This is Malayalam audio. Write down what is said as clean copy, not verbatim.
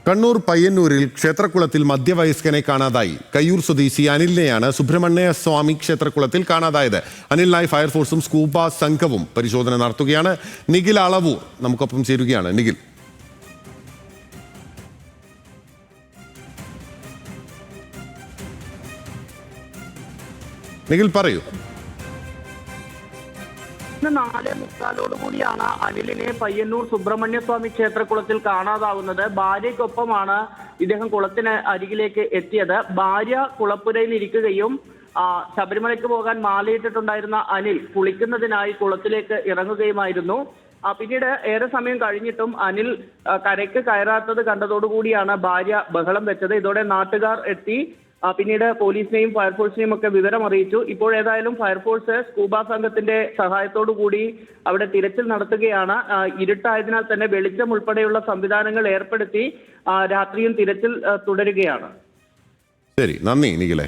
കണ്ണൂർ പയ്യന്നൂരിൽ ക്ഷേത്രക്കുളത്തിൽ മധ്യവയസ്കനെ കാണാതായി. കയ്യൂർ സ്വദേശി അനിലിനെയാണ് സുബ്രഹ്മണ്യ സ്വാമി ക്ഷേത്രക്കുളത്തിൽ കാണാതായത്. അനിലിനായി ഫയർഫോഴ്സും സ്കൂബ സംഘവും പരിശോധന നടത്തുകയാണ്. നിഖിൽ അളവൂർ നമുക്കൊപ്പം ചേരുകയാണ്. നിഖിൽ പറയൂ. 4:45 അനിലിനെ പയ്യന്നൂർ സുബ്രഹ്മണ്യസ്വാമി ക്ഷേത്രക്കുളത്തിൽ കാണാതാവുന്നത്. ഭാര്യയ്ക്കൊപ്പമാണ് ഇദ്ദേഹം കുളത്തിന് അരികിലേക്ക് എത്തിയത്. ഭാര്യ കുളപ്പുരയിൽ ഇരിക്കുകയും ശബരിമലയ്ക്ക് പോകാൻ മാലയിട്ടിട്ടുണ്ടായിരുന്ന അനിൽ കുളിക്കുന്നതിനായി കുളത്തിലേക്ക് ഇറങ്ങുകയുമായിരുന്നു. പിന്നീട് ഏറെ സമയം കഴിഞ്ഞിട്ടും അനിൽ കരയ്ക്ക് കയറാത്തത് കണ്ടതോടുകൂടിയാണ് ഭാര്യ ബഹളം വെച്ചത്. ഇതോടെ നാട്ടുകാർ എത്തി പിന്നീട് പോലീസിനെയും ഫയർഫോഴ്സിനെയും ഒക്കെ വിവരം അറിയിച്ചു. ഇപ്പോൾ ഏതായാലും ഫയർഫോഴ്സ് സ്കൂബ സംഘത്തിന്റെ സഹായത്തോടു കൂടി അവിടെ തിരച്ചിൽ നടത്തുകയാണ്. ഇരുട്ടായതിനാൽ തന്നെ വെളിച്ചം ഉൾപ്പെടെയുള്ള സംവിധാനങ്ങൾ ഏർപ്പെടുത്തി രാത്രിയും തിരച്ചിൽ തുടരുകയാണ്. ശരി, നന്ദി നിഖിലേ.